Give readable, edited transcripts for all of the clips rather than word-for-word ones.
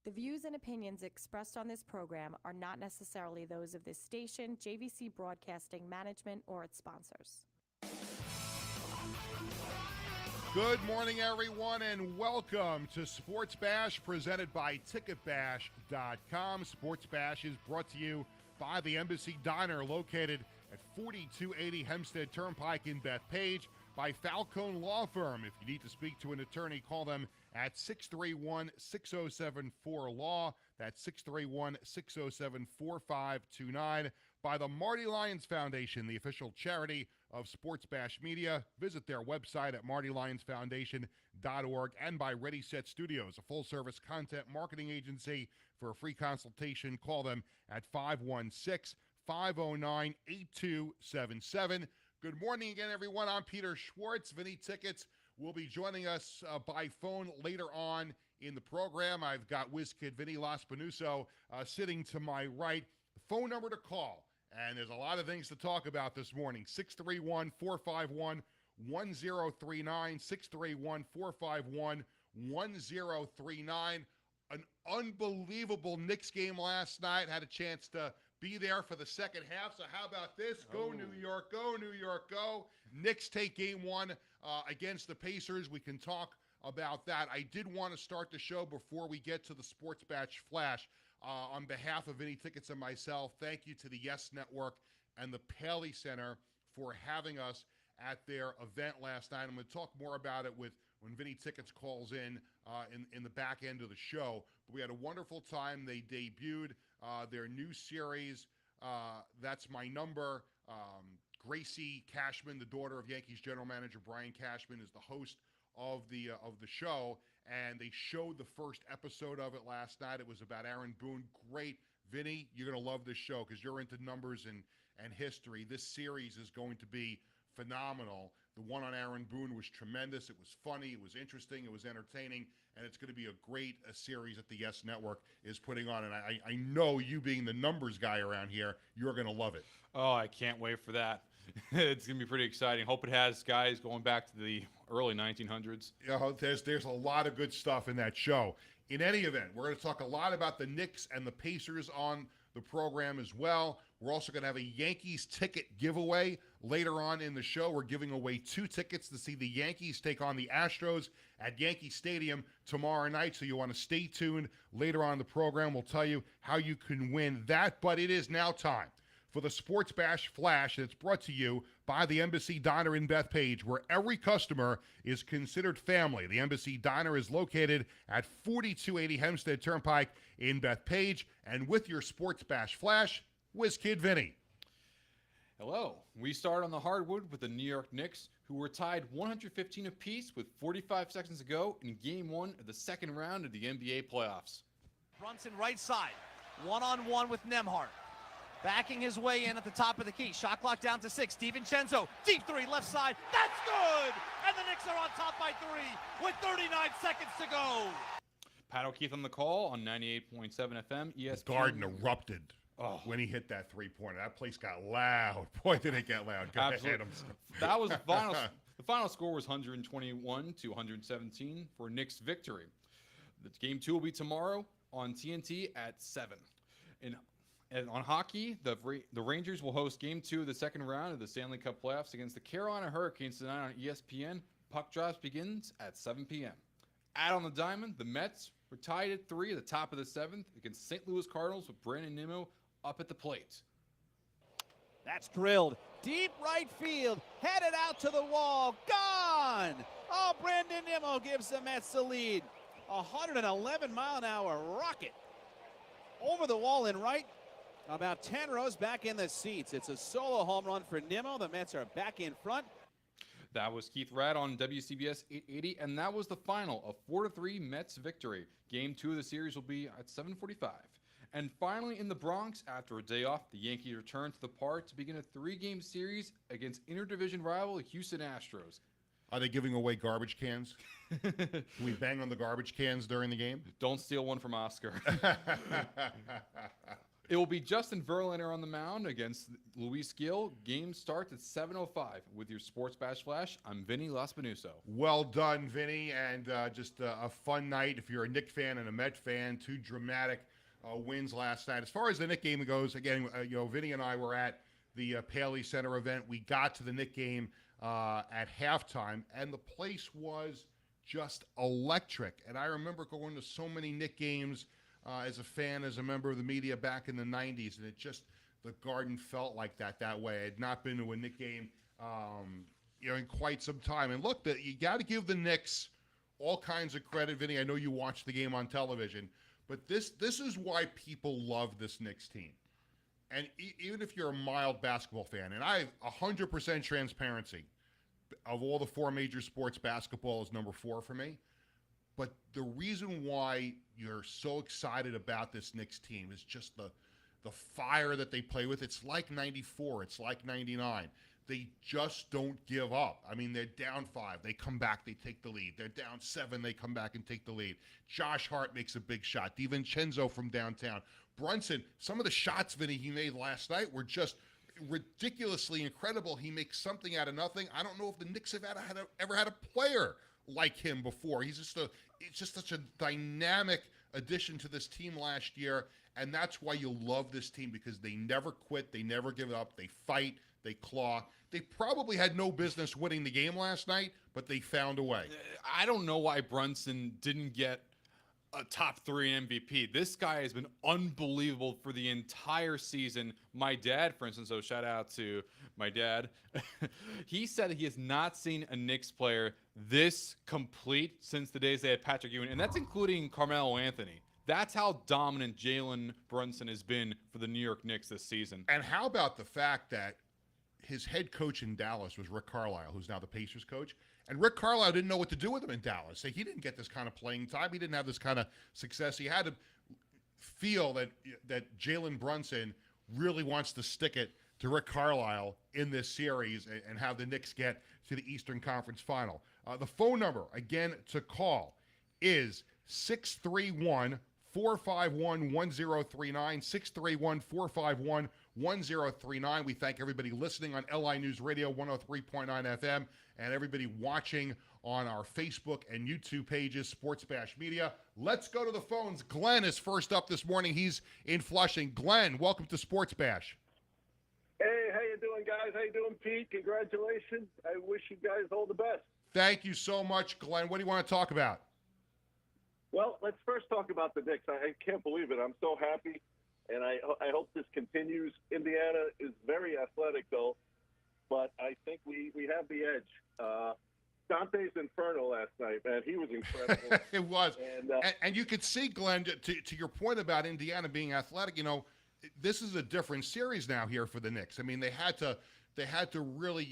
The views and opinions expressed on this program are not necessarily those of this station, JVC Broadcasting Management, or its sponsors. Good morning, everyone, and welcome to Sports Bash presented by TicketBash.com. Sports Bash is brought to you by the Embassy Diner located at 4280 Hempstead Turnpike in Bethpage, by Falcone Law Firm. If you need to speak to an attorney, call them at 631-6074-LAW. That's 631-607-4529. By the Marty Lyons Foundation, the official charity of Sports Bash Media. Visit their website at martylyonsfoundation.org. And by Ready Set Studios, a full-service content marketing agency. For a free consultation, call them at 516-509-8277. Good morning again, everyone. I'm Peter Schwartz. Vinny Tickets will be joining us by phone later on in the program. I've got WizKid Vinny Laspanuso sitting to my right. The phone number to call, and there's a lot of things to talk about this morning, 631-451-1039, 631-451-1039. An unbelievable Knicks game last night. Had a chance to be there for the second half. So how about this? Go New York, go New York, go. Knicks take game one against the Pacers. We can talk about that. I did want to start the show before we get to the Sports Batch Flash. On behalf of Vinny Tickets and myself, thank you to the Yes Network and the Paley Center for having us at their event last night. I'm going to talk more about it when Vinny Tickets calls in the back end of the show. But we had a wonderful time. They debuted their new series, That's My Number. Gracie Cashman, the daughter of Yankees general manager Brian Cashman, is the host of the show, and they showed the first episode of it last night. It was about Aaron Boone. Great. Vinny, you're going to love this show because you're into numbers and history. This series is going to be phenomenal. The one on Aaron Boone was tremendous. It was funny. It was interesting. It was entertaining. And it's going to be a great series that the Yes Network is putting on. And I know you being the numbers guy around here, you're going to love it. Oh, I can't wait for that. It's going to be pretty exciting. Hope it has guys going back to the early 1900s. You know, there's a lot of good stuff in that show. In any event, we're going to talk a lot about the Knicks and the Pacers on the program as well. We're also going to have a Yankees ticket giveaway later on in the show. We're giving away 2 tickets to see the Yankees take on the Astros at Yankee Stadium tomorrow night. So you want to stay tuned. Later on in the program, we'll tell you how you can win that. But it is now time for the Sports Bash Flash. It's brought to you by the Embassy Diner in Bethpage, where every customer is considered family. The Embassy Diner is located at 4280 Hempstead Turnpike in Bethpage. And with your Sports Bash Flash, WizKid Vinny. Hello. We start on the hardwood with the New York Knicks, who were tied 115 apiece with 45 seconds to go in Game 1 of the second round of the NBA playoffs. Brunson right side, one-on-one with Nembhard. Backing his way in at the top of the key. Shot clock down to 6. DiVincenzo, deep three, left side. That's good! And the Knicks are on top by 3 with 39 seconds to go. Pat O'Keefe on the call on 98.7 FM. ESPN. The Garden erupted when he hit that three-pointer. That place got loud. Boy, did it get loud. Go ahead. That was the final. The final score was 121 to 117 for Knicks victory. The Game 2 will be tomorrow on TNT at 7. And on hockey, the Rangers will host Game 2 of the second round of the Stanley Cup playoffs against the Carolina Hurricanes tonight on ESPN. Puck drops begins at 7 p.m. Out on the diamond, the Mets were tied at 3 at the top of the 7th against St. Louis Cardinals with Brandon Nimmo up at the plate. That's drilled. Deep right field. Headed out to the wall. Gone! Oh, Brandon Nimmo gives the Mets the lead. 111-mile-an-hour rocket over the wall in right. About 10 rows back in the seats. It's a solo home run for Nimmo. The Mets are back in front. That was Keith Radd on WCBS 880, and that was the final, a 4-3 Mets victory. Game 2 of the series will be at 7:45. And finally, in the Bronx, after a day off, the Yankees return to the park to begin a 3-game series against interdivision rival Houston Astros. Are they giving away garbage cans? Can we bang on the garbage cans during the game? Don't steal one from Oscar. It will be Justin Verlander on the mound against Luis Gil. Game starts at 7:05. With your Sports Bash Flash, I'm Vinny Laspinuso. Well done, Vinny, and just a fun night. If you're a Knicks fan and a Met fan, two dramatic wins last night. As far as the Knicks game goes, again, Vinny and I were at the Paley Center event. We got to the Knicks game at halftime, and the place was just electric. And I remember going to so many Knicks games as a fan, as a member of the media back in the 90s, and the Garden felt like that way. I had not been to a Knicks game in quite some time. And look, you got to give the Knicks all kinds of credit, Vinny. I know you watched the game on television, but this is why people love this Knicks team. And even if you're a mild basketball fan, and I have 100% transparency, of all the four major sports, basketball is number 4 for me. But the reason why you're so excited about this Knicks team is just the fire that they play with. It's like 94. It's like 99. They just don't give up. I mean, they're down 5. They come back. They take the lead. They're down 7. They come back and take the lead. Josh Hart makes a big shot. DiVincenzo from downtown. Brunson, some of the shots, Vinny, he made last night were just ridiculously incredible. He makes something out of nothing. I don't know if the Knicks have ever had a player like him before. It's just such a dynamic addition to this team last year, and that's why you love this team, because they never quit, they never give up, they fight, they claw. They probably had no business winning the game last night, but they found a way. I don't know why Brunson didn't get a top 3 MVP. This guy has been unbelievable for the entire season. My dad, for instance, so shout out to my dad, he said he has not seen a Knicks player this complete since the days they had Patrick Ewing, and that's including Carmelo Anthony. That's how dominant Jalen Brunson has been for the New York Knicks this season. And how about the fact that his head coach in Dallas was Rick Carlisle, who's now the Pacers coach. And Rick Carlisle didn't know what to do with him in Dallas. So he didn't get this kind of playing time. He didn't have this kind of success. He had to feel that Jalen Brunson really wants to stick it to Rick Carlisle in this series and have the Knicks get to the Eastern Conference Final. The phone number, again, to call is 631-451-1039, 631-451-1039. We thank everybody listening on LI News Radio 103.9 FM and everybody watching on our Facebook and YouTube pages, Sports Bash Media. Let's go to the phones. Glenn is first up this morning. He's in Flushing. Glenn, welcome to Sports Bash. Hey, how you doing, guys? How you doing, Pete? Congratulations. I wish you guys all the best. Thank you so much, Glenn. What do you want to talk about? Well, let's first talk about the Knicks. I can't believe it. I'm so happy, and I hope this continues. Indiana is very athletic, though, but I think we have the edge. Dante's Inferno last night, man. He was incredible. It was. And you could see, Glenn, to your point about Indiana being athletic, this is a different series now here for the Knicks. I mean, they had to really,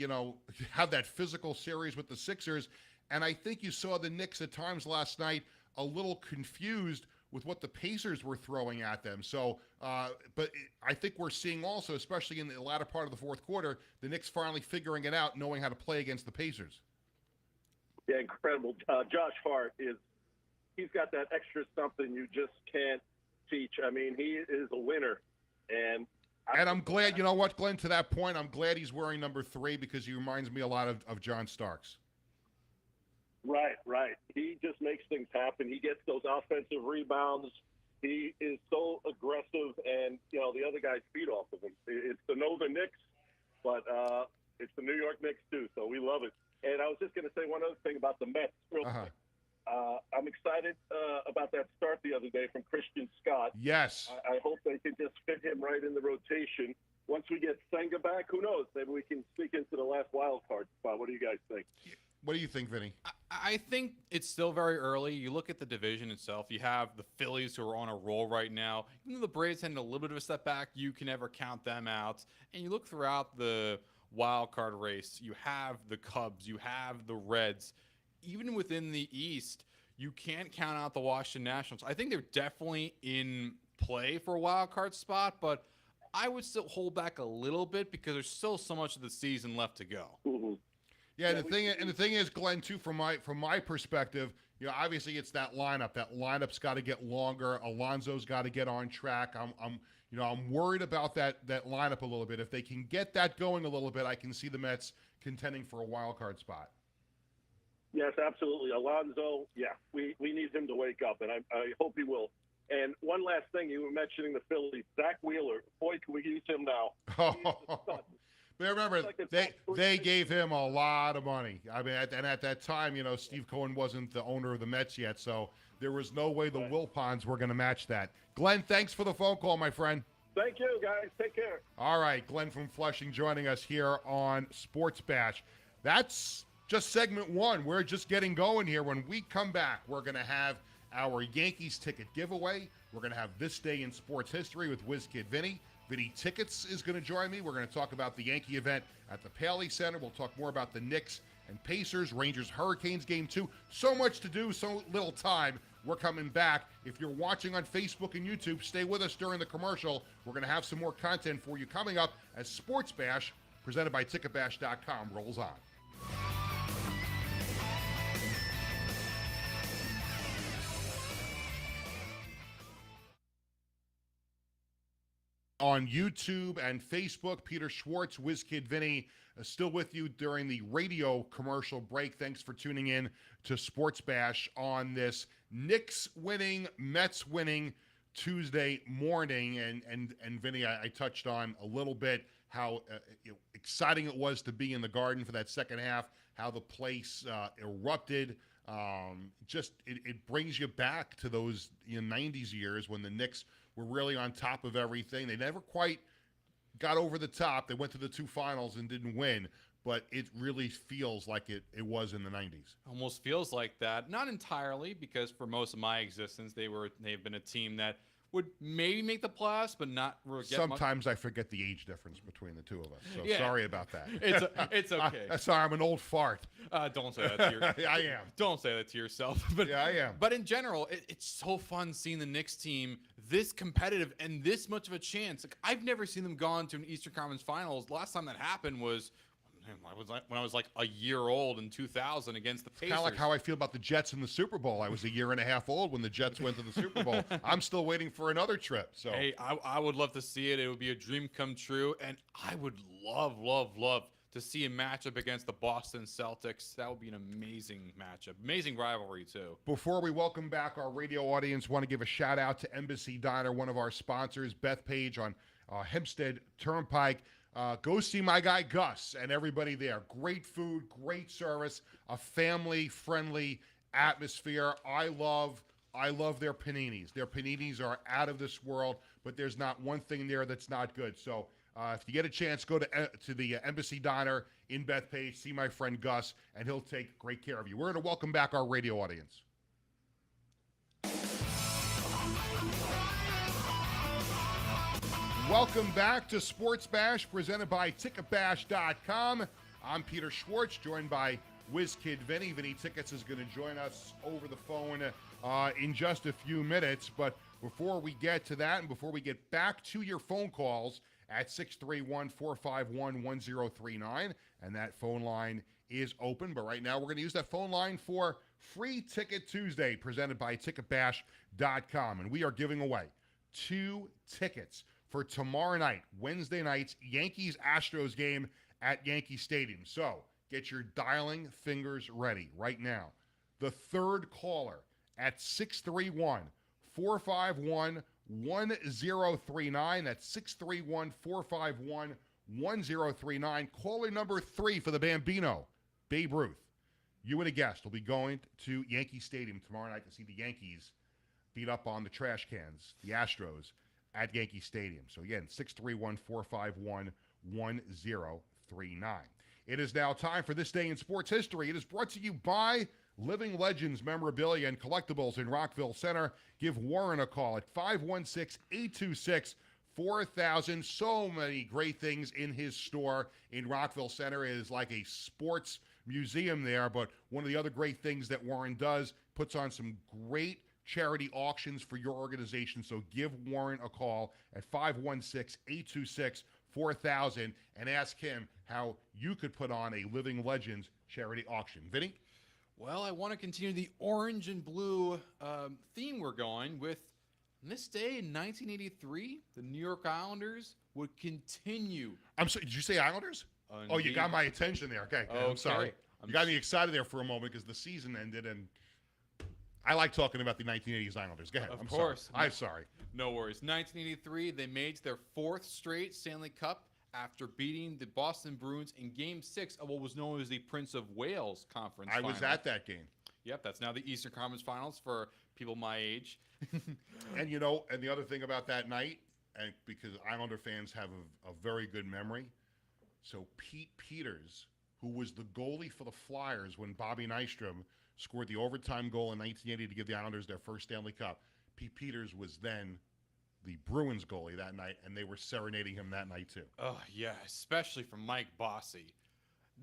have that physical series with the Sixers. And I think you saw the Knicks at times last night a little confused with what the Pacers were throwing at them. So, but I think we're seeing also, especially in the latter part of the fourth quarter, the Knicks finally figuring it out, knowing how to play against the Pacers. Yeah, incredible. Josh Hart he's got that extra something you just can't teach. I mean, he is a winner. And I'm glad, you know what, Glenn, to that point, I'm glad he's wearing number 3 because he reminds me a lot of John Starks. Right. He just makes things happen. He gets those offensive rebounds. He is so aggressive, and, the other guys feed off of him. It's the Northern Knicks, but it's the New York Knicks, too, so we love it. And I was just going to say one other thing about the Mets real quick. I'm excited about that start the other day from Christian Scott. Yes. I hope they can just fit him right in the rotation. Once we get Senga back, who knows? Maybe we can sneak into the last wild card spot. What do you guys think? What do you think, Vinny? I think it's still very early. You look at the division itself. You have the Phillies who are on a roll right now. Even though the Braves had a little bit of a step back, you can never count them out. And you look throughout the wild card race, you have the Cubs, you have the Reds. Even within the East, you can't count out the Washington Nationals. I think they're definitely in play for a wild card spot, but I would still hold back a little bit because there's still so much of the season left to go. Mm-hmm. Yeah, the thing is, Glenn, too, from my perspective, obviously it's that lineup. That lineup's got to get longer. Alonso's got to get on track. I'm I'm worried about that lineup a little bit. If they can get that going a little bit, I can see the Mets contending for a wild card spot. Yes, absolutely. Alonso, we need him to wake up, and I hope he will. And one last thing, you were mentioning the Phillies. Zach Wheeler, boy, can we use him now. But remember, they gave him a lot of money. I mean, and at that time, Steve Cohen wasn't the owner of the Mets yet, so there was no way the Wilpons were going to match that. Glenn, thanks for the phone call, my friend. Thank you, guys. Take care. All right, Glenn from Flushing joining us here on Sports Bash. That's just segment one. We're just getting going here. When we come back, we're going to have our Yankees ticket giveaway. We're going to have This Day in Sports History with WizKid Vinny. Vinny Tickets is going to join me. We're going to talk about the Yankee event at the Paley Center. We'll talk more about the Knicks and Pacers, Rangers, Hurricanes game 2. So much to do, so little time. We're coming back. If you're watching on Facebook and YouTube, stay with us during the commercial. We're going to have some more content for you coming up as Sports Bash, presented by Ticketbash.com, rolls on. On YouTube and Facebook, Peter Schwartz, WizKid Vinny, still with you during the radio commercial break. Thanks for tuning in to Sports Bash on this Knicks winning, Mets winning Tuesday morning. And Vinny, I touched on a little bit how exciting it was to be in the Garden for that second half, how the place erupted. It brings you back to those 90s years when the Knicks were really on top of everything. They never quite got over the top. They went to the 2 finals and didn't win, but it really feels like it was in the 90s. Almost feels like that. Not entirely, because for most of my existence, they've been a team that would maybe make the playoffs, but not really get Sometimes I forget the age difference between the two of us, so sorry about that. It's okay. Sorry, I'm an old fart. Don't say that to yourself. I am. Don't say that to yourself. But yeah, I am. But in general, it's so fun seeing the Knicks team this competitive and this much of a chance. Like, I've never seen them gone to an Eastern Conference Finals. Last time that happened was when I was like a year old in 2000 against the Pacers. Kind of like how I feel about the Jets in the Super Bowl. I was a year and a half old when the Jets went to the Super Bowl. I'm still waiting for another trip. So hey, I would love to see it. It would be a dream come true, and I would love to see a matchup against the Boston Celtics. That would be an amazing matchup, amazing rivalry too. Before we welcome back our radio audience, want to give a shout out to Embassy Diner, one of our sponsors, Beth Page on Hempstead Turnpike. Go see my guy Gus and everybody there. Great food, great service, a family-friendly atmosphere. I love their paninis. Their paninis are out of this world, but there's not one thing there that's not good. So if you get a chance, go to the Embassy Diner in Bethpage, see my friend Gus, and he'll take great care of you. We're going to welcome back our radio audience. Welcome back to Sports Bash, presented by Ticketbash.com. I'm Peter Schwartz, joined by WizKid Vinny. Vinny Tickets is going to join us over the phone in just a few minutes. But before we get to that and before we get back to your phone calls at 631-451-1039, and that phone line is open. But right now we're going to use that phone line for Free Ticket Tuesday, presented by Ticketbash.com. And we are giving away 2 tickets for tomorrow night, Wednesday night's Yankees-Astros game at Yankee Stadium. So get your dialing fingers ready right now. The third caller at 631-451-1039. That's 631-451-1039. Caller number 3 for the Bambino, Babe Ruth. You and a guest will be going to Yankee Stadium tomorrow night to see the Yankees beat up on the trash cans, the Astros, at Yankee Stadium. So again, 631-451-1039. It is now time for This Day in Sports History. It is brought to you by Living Legends Memorabilia and Collectibles in Rockville Center. Give Warren a call at 516-826-4000. So many great things in his store in Rockville Center. It is like a sports museum there, but one of the other great things that Warren does, puts on some great charity auctions for your organization. So give Warren a call at 516-826-4000 and ask him how you could put on a Living Legends charity auction. Vinny? Well, I want to continue the orange and blue theme we're going with On this day in 1983, the New York Islanders would continue. I'm sorry, did you say Islanders? Oh, you got my attention there. Okay, I'm sorry. You got me excited there for a moment because the season ended, and I like talking about the 1980s Islanders. Go ahead. Of course. I'm sorry. No worries. 1983, they made their 4th straight Stanley Cup after beating the Boston Bruins in Game 6 of what was known as the Prince of Wales Conference I was Final. at that game. Yep, that's now the Eastern Conference Finals for people my age. And and the other thing about that night, and because Islander fans have a very good memory, so Pete Peters, who was the goalie for the Flyers when Bobby Nystrom scored the overtime goal in 1980 to give the Islanders their first Stanley Cup, Pete Peters was then the Bruins goalie that night, and they were serenading him that night too. Oh, yeah, especially from Mike Bossy.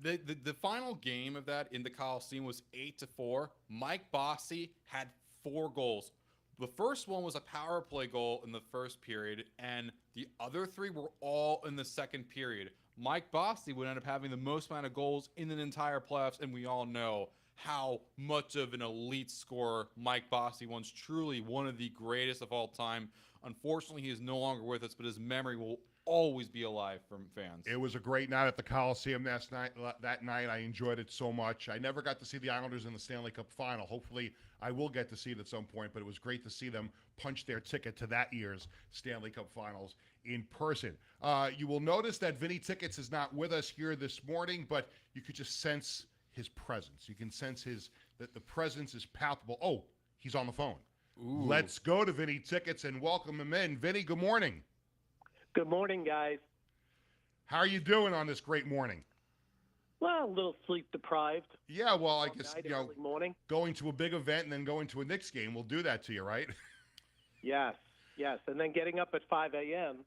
The final game of that in the Coliseum was 8-4. Mike Bossy had 4 goals. The first one was a power play goal in the first period, and the other 3 were all in the second period. Mike Bossy would end up having the most amount of goals in an entire playoffs, and we all know how much of an elite scorer Mike Bossy was. Truly one of the greatest of all time. Unfortunately, he is no longer with us, but his memory will always be alive from fans. It was a great night at the Coliseum that night. I enjoyed it so much. I never got to see the Islanders in the Stanley Cup final. Hopefully, I will get to see it at some point, but it was great to see them punch their ticket to that year's Stanley Cup finals in person. You will notice that Vinny Tickets is not with us here this morning, but you could just sense his presence. You can sense that the presence is palpable. Oh, he's on the phone. Ooh. Let's go to Vinny Tickets and welcome him in. Vinny, good morning. Good morning, guys. How are you doing on this great morning? Well, a little sleep deprived. Yeah, well, I Long guess, night, early morning. going to a big event and then going to a Knicks game will do that to you, right? Yes, and then getting up at 5 a.m.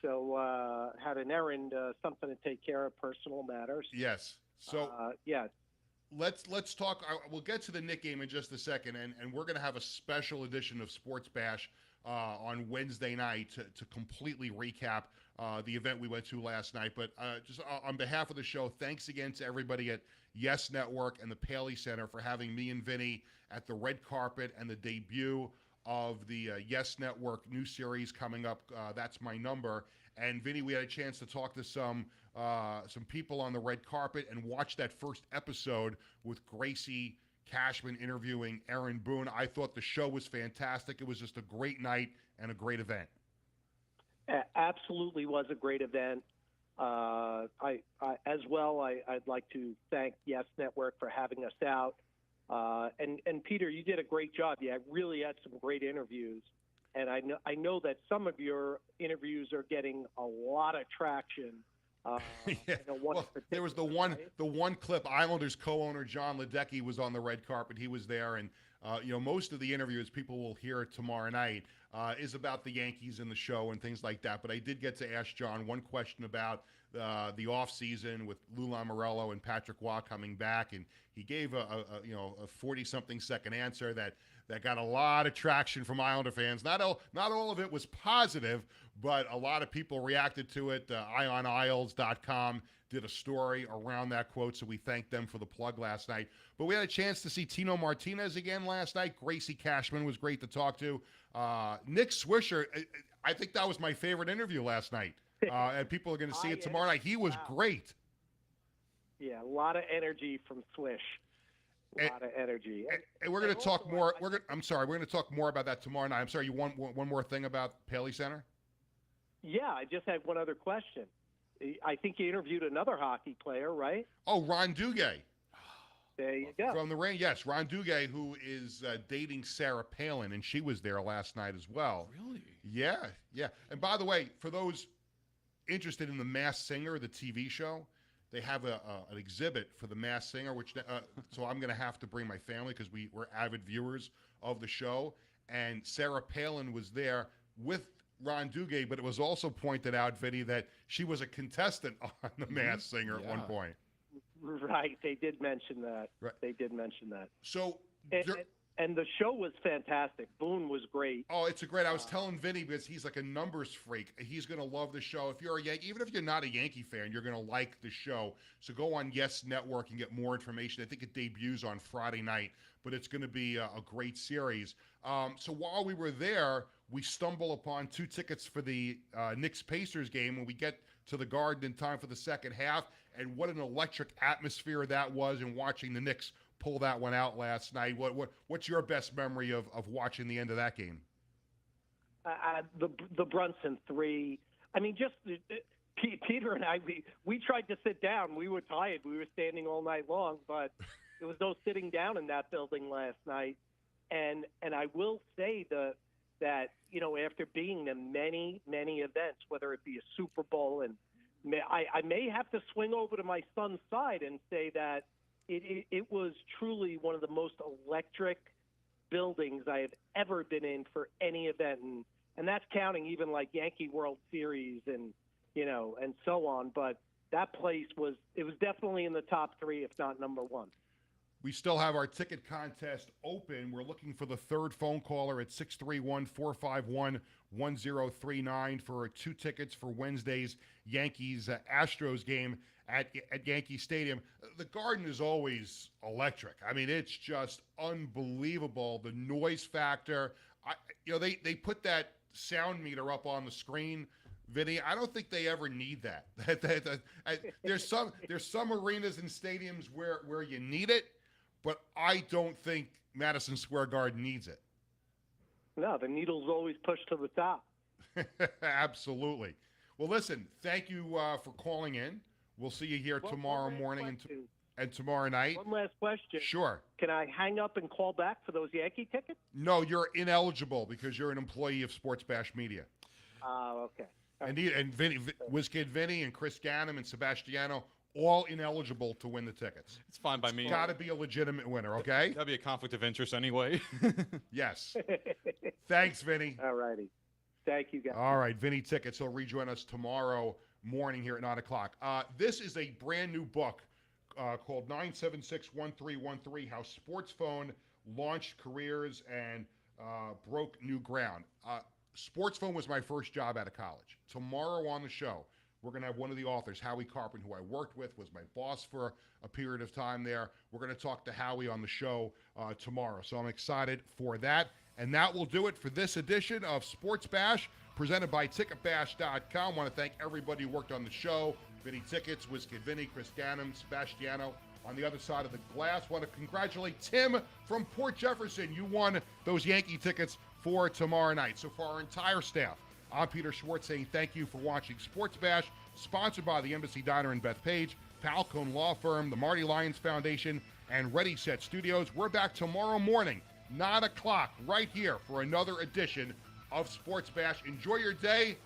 So had an errand, something to take care of, personal matters. Yes. So yeah. Let's talk. We'll get to the Knick game in just a second, and we're going to have a special edition of Sports Bash on Wednesday night to completely recap the event we went to last night. But just on behalf of the show, thanks again to everybody at Yes Network and the Paley Center for having me and Vinny at the red carpet and the debut of the Yes Network new series coming up. That's My Number. And Vinny, we had a chance to talk to some people on the red carpet and watch that first episode with Gracie Cashman interviewing Aaron Boone. I thought the show was fantastic. It was just a great night and a great event. Absolutely was a great event. I'd like to thank Yes Network for having us out. And Peter, you did a great job. You really had some great interviews. And I know that some of your interviews are getting a lot of traction. Yeah. Well, there was the one clip. Islanders co-owner John Ledecky was on the red carpet. He was there, and most of the interviews people will hear tomorrow night is about the Yankees in the show and things like that. But I did get to ask John one question about the off season with Lou Lamoriello and Patrick Waugh coming back, and he gave a 40-something second answer that got a lot of traction from Islander fans. Not all of it was positive, but a lot of people reacted to it. IonIsles.com did a story around that quote, so we thanked them for the plug last night. But we had a chance to see Tino Martinez again last night. Gracie Cashman was great to talk to. Nick Swisher, I think that was my favorite interview last night. And people are going to see it tomorrow night. He was great. Yeah, a lot of energy from Swish. A lot of energy. And we're going to talk more. We're going to talk more about that tomorrow night. I'm sorry. You want one more thing about Paley Center? Yeah, I just had one other question. I think you interviewed another hockey player, right? Oh, Ron Duguay. There you go. From the Rain, yes. Ron Duguay, who is dating Sarah Palin, and she was there last night as well. Really? Yeah. And by the way, for those interested in The Masked Singer, the TV show, they have an exhibit for The Masked Singer, which so I'm going to have to bring my family because we're avid viewers of the show. And Sarah Palin was there with Ron Duguay, but it was also pointed out, Vinny, that she was a contestant on The Masked Singer at one point. Right. They did mention that. Right. They did mention that. So... And the show was fantastic. Boone was great. Oh, it's a great. I was telling Vinny because he's like a numbers freak. He's going to love the show. If you're a Yankee, even if you're not a Yankee fan, you're going to like the show. So go on Yes Network and get more information. I think it debuts on Friday night, but it's going to be a great series. So while we were there, we stumble upon 2 tickets for the Knicks-Pacers game when we get to the Garden in time for the second half, and what an electric atmosphere that was in watching the Knicks pull that one out last night. What's your best memory of watching the end of that game? The Brunson 3. I mean, just Peter and I, we tried to sit down. We were tired. We were standing all night long, but there was no sitting down in that building last night. And I will say that, you know, after being to many, many events, whether it be a Super Bowl, and I may have to swing over to my son's side and say that it was truly one of the most electric buildings I have ever been in for any event. And that's counting even like Yankee World Series and, you know, and so on. But that place was definitely in the top 3, if not number 1. We still have our ticket contest open. We're looking for the third phone caller at 631-451-1039 for 2 tickets for Wednesday's Yankees-Astros game at Yankee Stadium. The Garden is always electric. I mean, it's just unbelievable. The noise factor. They put that sound meter up on the screen, Vinny. I don't think they ever need that. There's some arenas and stadiums where you need it, but I don't think Madison Square Garden needs it. No, the needle's always pushed to the top. Absolutely. Well, listen, thank you for calling in. We'll see you here tomorrow morning and tomorrow night. One last question. Sure. Can I hang up and call back for those Yankee tickets? No, you're ineligible because you're an employee of Sports Bash Media. Okay. And Vinny, WizKid Vinny and Chris Gannon and Sebastiano, all ineligible to win the tickets. It's fine by me. It's got to be a legitimate winner, okay? That'd be a conflict of interest anyway. Yes. Thanks, Vinny. All righty. Thank you, guys. All right, Vinny Tickets. He'll rejoin us tomorrow morning here at 9 o'clock. This is a brand new book called 976-1313, How Sports Phone Launched Careers and Broke New Ground. Sports Phone was my first job out of college. Tomorrow on the show, we're going to have one of the authors, Howie Carpenter, who I worked with, was my boss for a period of time there. We're going to talk to Howie on the show tomorrow. So I'm excited for that. And that will do it for this edition of Sports Bash, presented by TicketBash.com. I want to thank everybody who worked on the show. Vinny Tickets, WizKid Vinny, Chris Gannon, Sebastiano on the other side of the glass. I want to congratulate Tim from Port Jefferson. You won those Yankee tickets for tomorrow night. So for our entire staff, I'm Peter Schwartz saying thank you for watching Sports Bash, sponsored by the Embassy Diner in Bethpage, Falcone Law Firm, the Marty Lyons Foundation, and Ready Set Studios. We're back tomorrow morning, 9 o'clock, right here for another edition of Sports Bash. Enjoy your day.